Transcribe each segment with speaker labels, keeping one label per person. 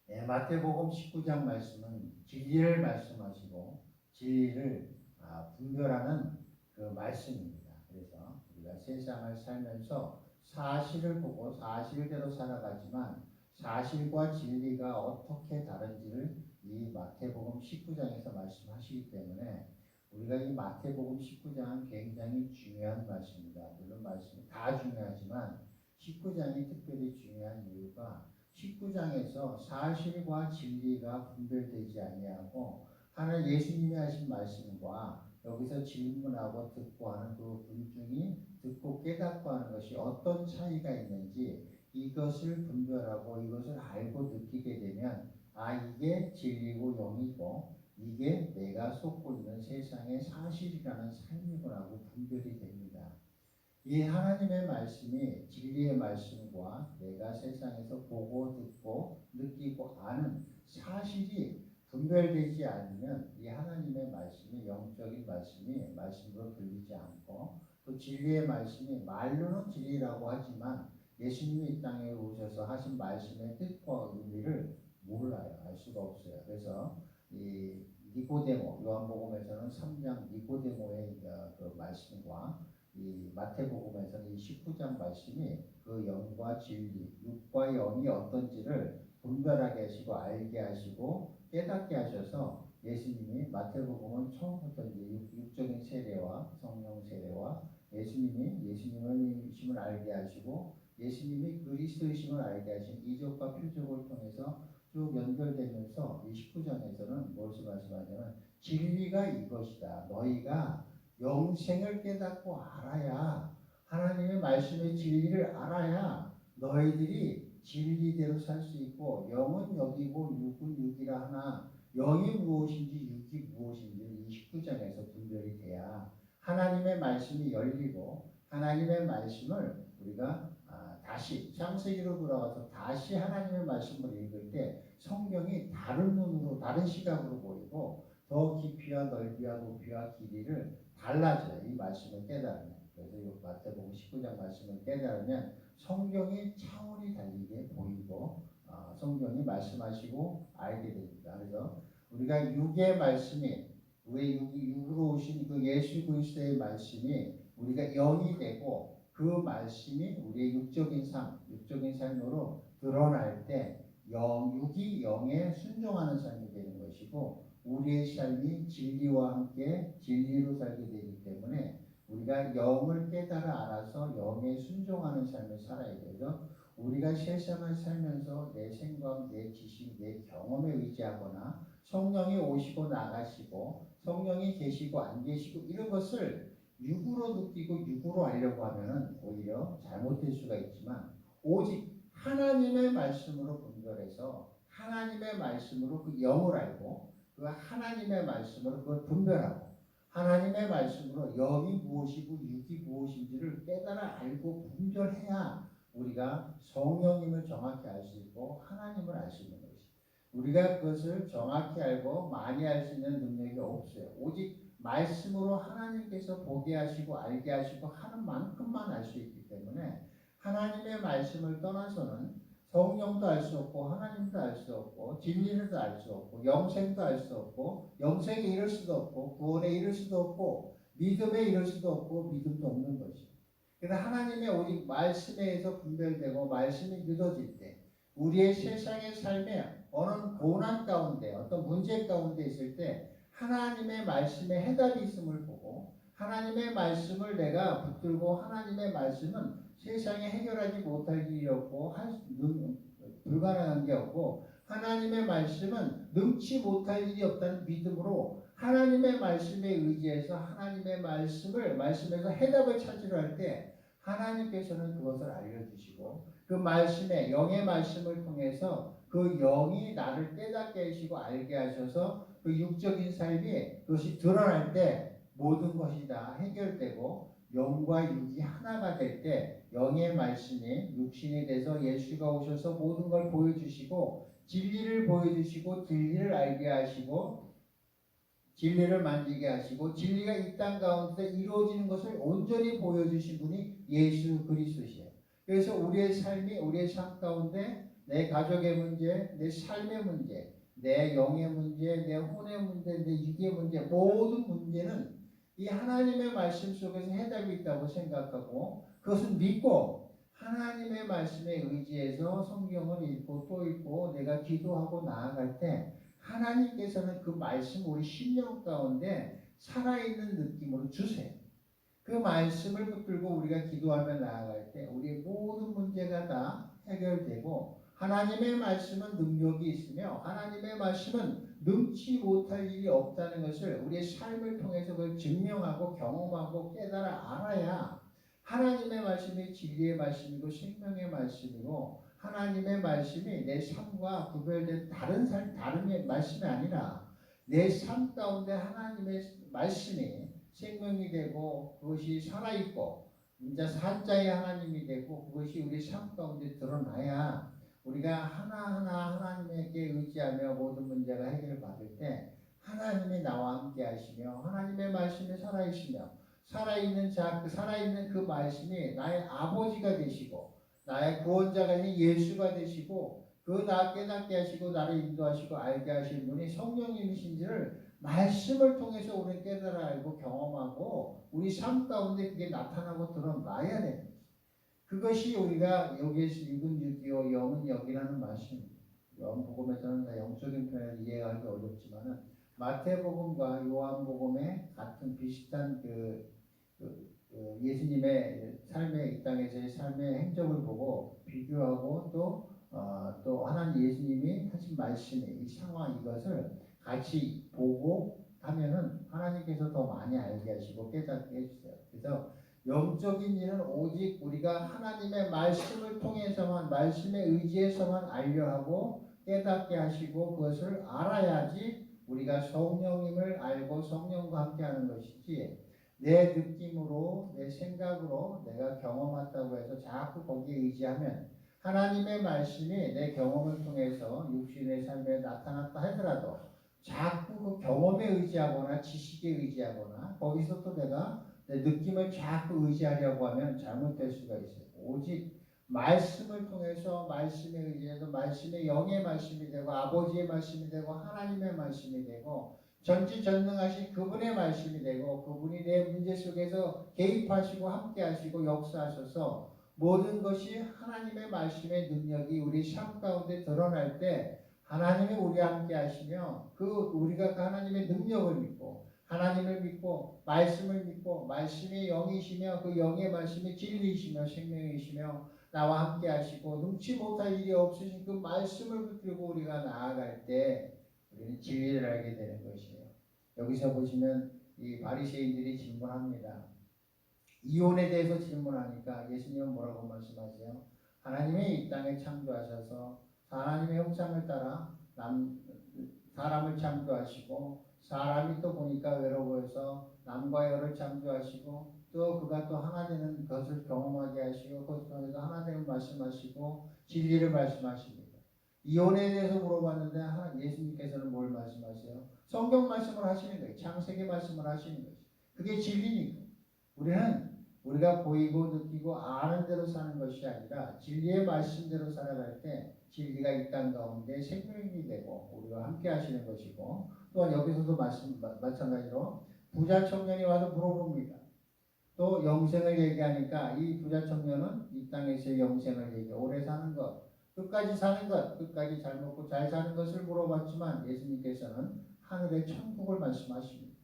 Speaker 1: 네, 마태복음 19장 말씀은 진리를 말씀하시고 진리를 분별하는 그 말씀입니다. 그래서 우리가 세상을 살면서 사실을 보고 사실대로 살아가지만 사실과 진리가 어떻게 다른지를 이 마태복음 19장에서 말씀하시기 때문에 우리가 이 마태복음 19장은 굉장히 중요한 말씀입니다. 물론 말씀이 다 중요하지만 19장이 특별히 중요한 이유가 19장에서 사실과 진리가 분별되지 아니하고 하나 예수님이 하신 말씀과 여기서 질문하고 듣고 하는 그 군중이 듣고 깨닫고 하는 것이 어떤 차이가 있는지 이것을 분별하고 이것을 알고 느끼게 되면 이게 진리고 영이고 이게 내가 속고 있는 세상의 사실이라는 삶이구나 하고 분별이 됩니다. 이 하나님의 말씀이 진리의 말씀과 내가 세상에서 보고 듣고 느끼고 아는 사실이 분별되지 않으면 이 하나님의 말씀이 영적인 말씀이 말씀으로 들리지 않고 또 진리의 말씀이 말로는 진리라고 하지만 예수님이 이 땅에 오셔서 하신 말씀의 뜻과 의미를 몰라요. 알 수가 없어요. 그래서 이 니고데모 요한복음에서는 3장 니고데모의 그 말씀과 이 마태복음에서는 이 19장 말씀이 그 영과 진리, 육과 영이 어떤지를 분별하게 하시고 알게 하시고 깨닫게 하셔서 예수님이 마태복음은 처음부터 이제 육적인 세례와 성령 세례와 예수님을 알게 하시고 예수님이 그리스도이심을 알게 하신 이적과 표적을 통해서 쭉 연결되면서 이 19장에서는 무엇을 말씀하냐면 진리가 이것이다. 너희가 영생을 깨닫고 알아야 하나님의 말씀의 진리를 알아야 너희들이 진리대로 살 수 있고 영은 영이고 육은 육이라 하나 영이 무엇인지 육이 무엇인지 이 19장에서 분별이 돼야 하나님의 말씀이 열리고 하나님의 말씀을 우리가 다시 창세기로 돌아가서 다시 하나님의 말씀을 읽을 때 성경이 다른 눈으로 다른 시각으로 보이고 더 깊이와 넓이와 높이와 길이를 달라져요. 이 말씀을 깨달으면. 그래서 이 마태복음 19장 말씀을 깨달으면 성경이 차원이 달리게 보이고 성경이 말씀하시고 알게 됩니다. 그래서 우리가 육의 말씀이 우리 육으로 오신 그 예수 그리스도의 말씀이 우리가 영이 되고 그 말씀이 우리의 육적인 삶으로 드러날 때 육이 영에 순종하는 삶이 되는 것이고 우리의 삶이 진리와 함께 진리로 살게 되기 때문에 우리가 영을 깨달아 알아서 영에 순종하는 삶을 살아야 되죠. 우리가 세상을 살면서 내 생각, 내 지식, 내 경험에 의지하거나 성령이 오시고 나가시고 성령이 계시고 안 계시고 이런 것을 육으로 느끼고 육으로 알려고 하면 오히려 잘못될 수가 있지만 오직 하나님의 말씀으로 분별해서 하나님의 말씀으로 그 영을 알고 그 하나님의 말씀으로 그걸 분별하고 하나님의 말씀으로 영이 무엇이고 육이 무엇인지를 깨달아 알고 분별해야 우리가 성령님을 정확히 알 수 있고 하나님을 알 수 있는 것이. 우리가 그것을 정확히 알고 많이 알 수 있는 능력이 없어요. 오직 말씀으로 하나님께서 보게 하시고 알게 하시고 하는 만큼만 알 수 있기 때문에 하나님의 말씀을 떠나서는 성령도 알 수 없고 하나님도 알 수 없고 진리도 알 수 없고 영생도 알 수 없고 영생에 이를 수도 없고 구원에 이를 수도 없고 믿음에 이를 수도 없고 믿음도 없는 것이죠. 그래서 하나님의 오직 말씀에 의해서 분별되고 말씀이 믿어질 때 우리의 세상의 삶에 어느 고난 가운데 어떤 문제 가운데 있을 때 하나님의 말씀에 해답이 있음을 보고 하나님의 말씀을 내가 붙들고 하나님의 말씀은 세상에 해결하지 못할 일이 없고 불가능한 게 없고 하나님의 말씀은 능치 못할 일이 없다는 믿음으로 하나님의 말씀에 의지해서 하나님의 말씀에서 해답을 찾으려 할 때 하나님께서는 그것을 알려주시고 그 말씀에 영의 말씀을 통해서 그 영이 나를 깨닫게 하시고 알게 하셔서 그 육적인 삶이 그것이 드러날 때 모든 것이 다 해결되고 영과 육이 하나가 될 때 영의 말씀이 육신이 돼서 예수가 오셔서 모든 걸 보여주시고 진리를 보여주시고 진리를 알게 하시고 진리를 만지게 하시고 진리가 이 땅 가운데 이루어지는 것을 온전히 보여주신 분이 예수 그리스도시에요. 그래서 우리의 삶 가운데 내 가족의 문제, 내 삶의 문제, 내 영의 문제, 내 혼의 문제, 내 육의 문제, 모든 문제는 이 하나님의 말씀 속에서 해답이 있다고 생각하고 그것은 믿고 하나님의 말씀에 의지해서 성경을 읽고 또 읽고 내가 기도하고 나아갈 때 하나님께서는 그 말씀 우리 심령 가운데 살아있는 느낌으로 주세요. 그 말씀을 붙들고 우리가 기도하며 나아갈 때 우리의 모든 문제가 다 해결되고 하나님의 말씀은 능력이 있으며 하나님의 말씀은 능치 못할 일이 없다는 것을 우리의 삶을 통해서 그걸 증명하고 경험하고 깨달아 알아야 하나님의 말씀이 진리의 말씀이고 생명의 말씀이고 하나님의 말씀이 내 삶과 구별된 다른 말씀이 아니라 내 삶 가운데 하나님의 말씀이 생명이 되고 그것이 살아있고 진짜 산자의 하나님이 되고 그것이 우리 삶 가운데 드러나야 우리가 하나하나 하나님에게 의지하며 모든 문제가 해결받을 때 하나님이 나와 함께 하시며 하나님의 말씀이 살아있으며 살아있는 그 말씀이 나의 아버지가 되시고 나의 구원자가 된 예수가 되시고 그 나 깨닫게 하시고 나를 인도하시고 알게 하실 분이 성령님이신지를 말씀을 통해서 우리는 깨달아 알고 경험하고 우리 삶 가운데 그게 나타나고 드러나야 됩니다. 그것이 우리가 여기에서 육은 육이요 영은 영이라는 말씀입니다. 요한복음에서는 영적인 표현을 이해하기 어렵지만은 마태복음과 요한복음의 같은 비슷한 예수님의 삶의 이 땅에서의 삶의 행적을 보고 비교하고 또 하나님 예수님이 하신 말씀의 이 상황 이것을 같이 보고 하면은 하나님께서 더 많이 알게 하시고 깨닫게 해주세요. 그래서 영적인 일은 오직 우리가 하나님의 말씀을 통해서만 말씀에 의지해서만 알려 하고 깨닫게 하시고 그것을 알아야지 우리가 성령님을 알고 성령과 함께하는 것이지 내 느낌으로 내 생각으로 내가 경험했다고 해서 자꾸 거기에 의지하면 하나님의 말씀이 내 경험을 통해서 육신의 삶에 나타났다 하더라도 자꾸 그 경험에 의지하거나 지식에 의지하거나 거기서 또 내가 내 느낌을 자꾸 의지하려고 하면 잘못될 수가 있어요. 오직 말씀을 통해서 말씀에 의지해서 말씀의 영의 말씀이 되고 아버지의 말씀이 되고 하나님의 말씀이 되고 전지전능하신 그분의 말씀이 되고 그분이 내 문제 속에서 개입하시고 함께하시고 역사하셔서 모든 것이 하나님의 말씀의 능력이 우리 삶 가운데 드러날 때 하나님이 우리와 함께 하시며 우리가 그 하나님의 능력을 믿고 하나님을 믿고 말씀을 믿고 말씀이 영이시며 그 영의 말씀이 진리이시며 생명이시며 나와 함께 하시고 능치 못할 일이 없으신 그 말씀을 붙들고 우리가 나아갈 때 우리는 진리를 알게 되는 것이에요. 여기서 보시면 이 바리새인들이 질문합니다. 이혼에 대해서 질문하니까 예수님은 뭐라고 말씀하세요? 하나님이 이 땅에 창조하셔서 하나님의 형상을 따라 사람을 창조하시고 사람이 또 보니까 외로워서 남과 여를 창조하시고 또 그가 또 하나 되는 것을 경험하게 하시고 그것 통해서 하나 되는 말씀하시고 진리를 말씀하십니다. 이혼에 대해서 물어봤는데 예수님께서는 뭘 말씀하세요? 성경 말씀을 하시는 거예요. 창세기 말씀을 하시는 거예요. 그게 진리니까. 우리가 보이고 느끼고 아는 대로 사는 것이 아니라 진리의 말씀대로 살아갈 때 진리가 이 땅 가운데 생명이 되고 우리와 함께 하시는 것이고 또한 여기서도 마찬가지로 부자 청년이 와서 물어봅니다. 또 영생을 얘기하니까 이 부자 청년은 이 땅에서의 영생을 얘기해 오래 사는 것, 끝까지 사는 것, 끝까지 잘 먹고 잘 사는 것을 물어봤지만 예수님께서는 하늘의 천국을 말씀하십니다.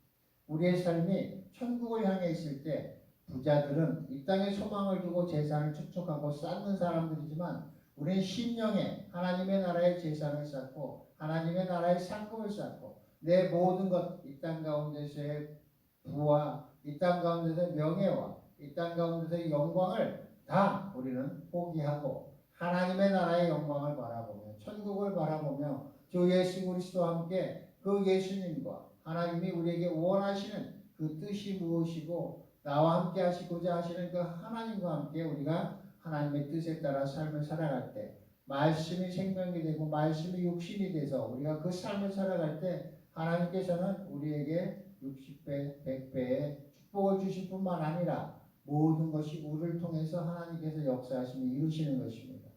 Speaker 1: 우리의 삶이 천국을 향해 있을 때 부자들은 이 땅에 소망을 두고 재산을 축적하고 쌓는 사람들이지만 우리는 심령에 하나님의 나라의 재산을 쌓고 하나님의 나라의 상급을 쌓고 내 모든 것, 이 땅 가운데서의 부와 이 땅 가운데서의 명예와 이 땅 가운데서의 영광을 다 우리는 포기하고 하나님의 나라의 영광을 바라보며 천국을 바라보며 주 예수 그리스도와 함께 그 예수님과 하나님이 우리에게 원하시는 그 뜻이 무엇이고 나와 함께 하시고자 하시는 그 하나님과 함께 우리가 하나님의 뜻에 따라 삶을 살아갈 때 말씀이 생명이 되고 말씀이 육신이 돼서 우리가 그 삶을 살아갈 때 하나님께서는 우리에게 60배, 100배의 축복을 주실 뿐만 아니라 모든 것이 우리를 통해서 하나님께서 역사하심을 이루시는 것입니다.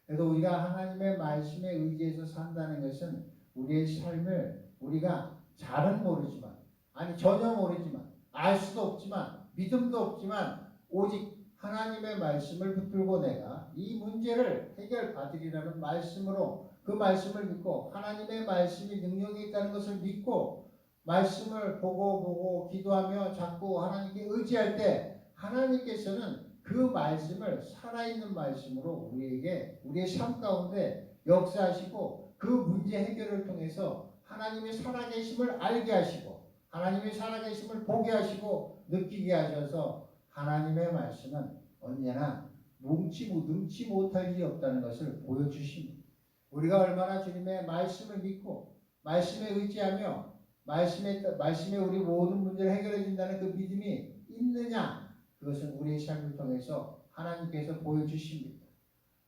Speaker 1: 그래서 우리가 하나님의 말씀에 의지해서 산다는 것은 우리의 삶을 우리가 잘은 모르지만, 아니 전혀 모르지만, 알 수도 없지만, 믿음도 없지만 오직 하나님의 말씀을 붙들고 내가 이 문제를 해결받으리라는 말씀으로 그 말씀을 믿고 하나님의 말씀이 능력이 있다는 것을 믿고 말씀을 보고 기도하며 자꾸 하나님께 의지할 때 하나님께서는 그 말씀을 살아있는 말씀으로 우리에게 우리의 삶 가운데 역사하시고 그 문제 해결을 통해서 하나님의 살아계심을 알게 하시고 하나님의 살아계심을 보게 하시고 느끼게 하셔서 하나님의 말씀은 언제나 능치 못할 일이 없다는 것을 보여주십니다. 우리가 얼마나 주님의 말씀을 믿고 말씀에 의지하며 말씀에 우리 모든 문제를 해결해 준다는 그 믿음이 있느냐, 그것은 우리의 삶을 통해서 하나님께서 보여주십니다.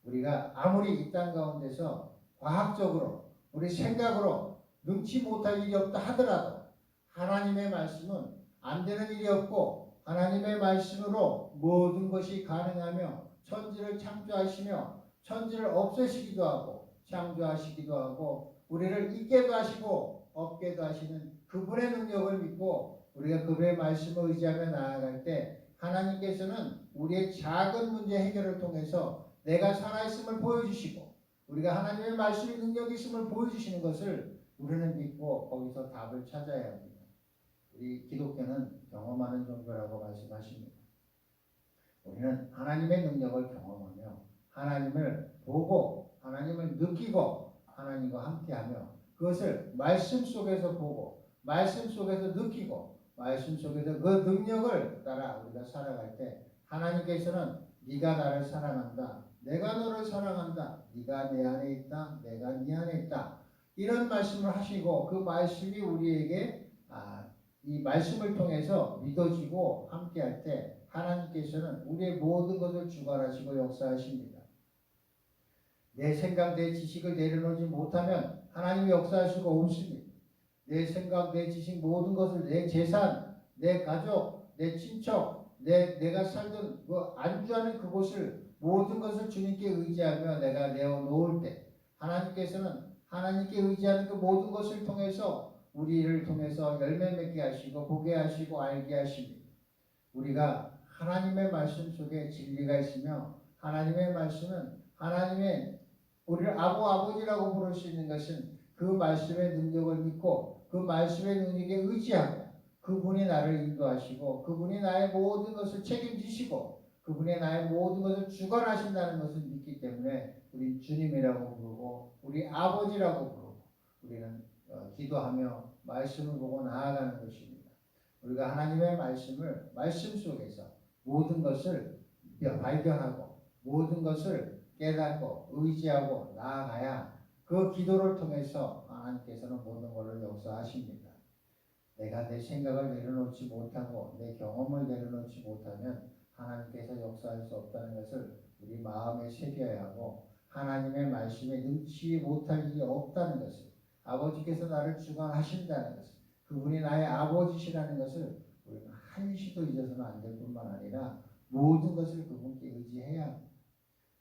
Speaker 1: 우리가 아무리 이 땅 가운데서 과학적으로 우리 생각으로 능치 못할 일이 없다 하더라도 하나님의 말씀은 안 되는 일이 없고 하나님의 말씀으로 모든 것이 가능하며 천지를 창조하시며 천지를 없애시기도 하고 창조하시기도 하고 우리를 있게도 하시고 없게도 하시는 그분의 능력을 믿고 우리가 그분의 말씀을 의지하며 나아갈 때 하나님께서는 우리의 작은 문제 해결을 통해서 내가 살아있음을 보여주시고 우리가 하나님의 말씀이 능력이 있음을 보여주시는 것을 우리는 믿고 거기서 답을 찾아야 합니다. 우리 기독교는 경험하는 종교라고 말씀하십니다. 우리는 하나님의 능력을 경험하며 하나님을 보고 하나님을 느끼고 하나님과 함께하며 그것을 말씀 속에서 보고 말씀 속에서 느끼고 말씀 속에서 그 능력을 따라 우리가 살아갈 때 하나님께서는 네가 나를 사랑한다. 내가 너를 사랑한다. 네가 내 안에 있다. 내가 네 안에 있다. 이런 말씀을 하시고 그 말씀이 우리에게 이 말씀을 통해서 믿어지고 함께할 때 하나님께서는 우리의 모든 것을 주관하시고 역사하십니다. 내 생각, 내 지식을 내려놓지 못하면 하나님이 역사할 수가 없습니다. 내 생각, 내 지식 모든 것을 내 재산, 내 가족, 내 친척, 내가 살던 그 안주하는 그곳을 모든 것을 주님께 의지하며 내가 내어놓을 때 하나님께서는 하나님께 의지하는 그 모든 것을 통해서 우리를 통해서 열매 맺게 하시고 보게 하시고 알게 하십니다. 우리가 하나님의 말씀 속에 진리가 있으며 하나님의 말씀은 하나님의 우리를 아버지라고 부를 수 있는 것은 그 말씀의 능력을 믿고 그 말씀의 능력에 의지하고 그분이 나를 인도하시고 그분이 나의 모든 것을 책임지시고 그분이 나의 모든 것을 주관하신다는 것을 믿기 때문에 우리 주님이라고 부르고 우리 아버지라고 부르고 우리는 기도하며 말씀을 보고 나아가는 것입니다. 우리가 하나님의 말씀을 말씀 속에서 모든 것을 발견하고 모든 것을 깨닫고 의지하고 나아가야 그 기도를 통해서 하나님께서는 모든 것을 역사하십니다. 내가 내 생각을 내려놓지 못하고 내 경험을 내려놓지 못하면 하나님께서 역사할 수 없다는 것을 우리 마음에 새겨야 하고 하나님의 말씀에 능치 못할 일이 없다는 것을 아버지께서 나를 주관하신다는 것을 그분이 나의 아버지시라는 것을 우리는 한시도 잊어서는 안 될 뿐만 아니라 모든 것을 그분께 의지해야 합니다.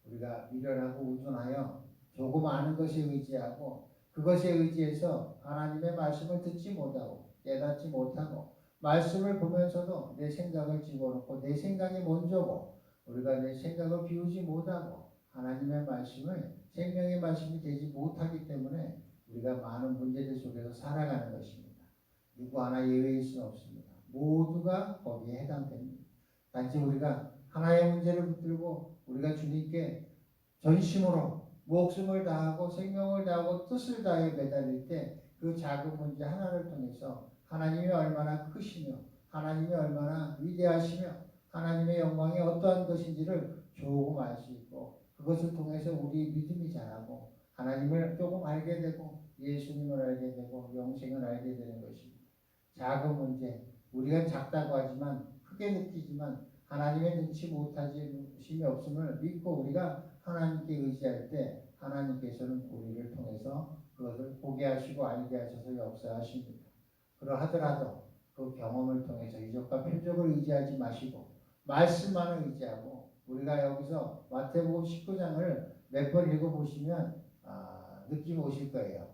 Speaker 1: 우리가 미련하고 우둔하여 조금 아는 것에 의지하고 그것에 의지해서 하나님의 말씀을 듣지 못하고 깨닫지 못하고 말씀을 보면서도 내 생각을 집어넣고 내 생각이 먼저고 우리가 내 생각을 비우지 못하고 하나님의 말씀을 생명의 말씀이 되지 못하기 때문에 우리가 많은 문제들 속에서 살아가는 것입니다. 누구 하나 예외일 수는 없습니다. 모두가 거기에 해당됩니다. 단지 우리가 하나의 문제를 붙들고 우리가 주님께 전심으로 목숨을 다하고 생명을 다하고 뜻을 다해 매달릴 때 그 작은 문제 하나를 통해서 하나님이 얼마나 크시며 하나님이 얼마나 위대하시며 하나님의 영광이 어떠한 것인지를 조금 알 수 있고 그것을 통해서 우리 믿음이 자라고 하나님을 조금 알게 되고 예수님을 알게 되고 영생을 알게 되는 것입니다. 작은 문제 우리가 작다고 하지만 크게 느끼지만 하나님의 능치 못하심이 없음을 믿고 우리가 하나님께 의지할 때 하나님께서는 우리를 통해서 그것을 보게 하시고 알게 하셔서 역사하십니다. 그러하더라도 그 경험을 통해서 이적과 표적을 의지하지 마시고 말씀만을 의지하고 우리가 여기서 마태복음 19장을 몇 번 읽어보시면 느낌 오실 거예요.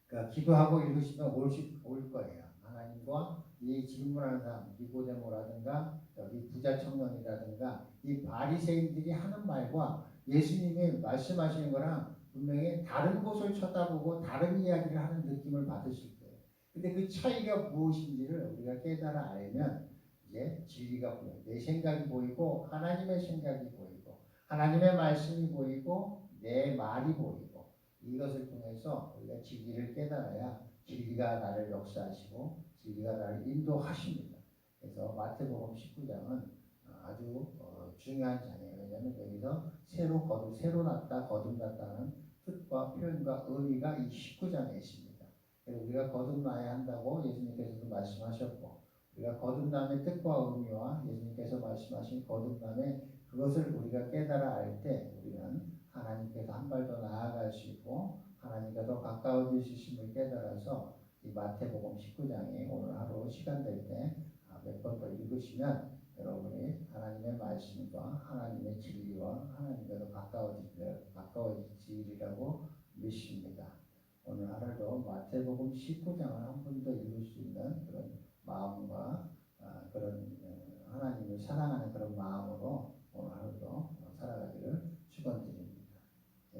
Speaker 1: 그러니까 기도하고 읽으시면 올 거예요. 하나님과 이 질문하는 사람, 니고데모라든가 여기 부자 청년이라든가 이 바리새인들이 하는 말과 예수님이 말씀하시는 거랑 분명히 다른 곳을 쳐다보고 다른 이야기를 하는 느낌을 받으실 거예요. 근데 그 차이가 무엇인지를 우리가 깨달아 알면 이제 진리가 보여요. 내 생각이 보이고 하나님의 생각이 보이고 하나님의 말씀이 보이고 내 말이 보이고 이것을 통해서 우리가 진리를 깨달아야 진리가 나를 역사하시고 진리가 나를 인도하십니다. 그래서 마태복음 19장은 아주 중요한 장이에요. 왜냐하면 여기서 새로 났다, 거듭났다는 뜻과 표현과 의미가 이 19장에 있습니다. 그래서 우리가 거듭나야 한다고 예수님께서도 말씀하셨고 우리가 거듭남의 뜻과 의미와 예수님께서 말씀하신 거듭남의 그것을 우리가 깨달아 알 때 우리는 하나님께서 한 발 더 나아갈 수 있고 하나님과 더 가까워지심을 깨달아서 이 마태복음 19장이 오늘 하루 시간 될 때 몇 번 더 읽으시면 여러분이 하나님의 말씀과 하나님의 진리와 하나님과 더 가까워지리라고 믿습니다. 오늘 하루도 마태복음 19장을 한 번 더 읽을 수 있는 그런 마음과 그런 하나님을 사랑하는 그런 마음으로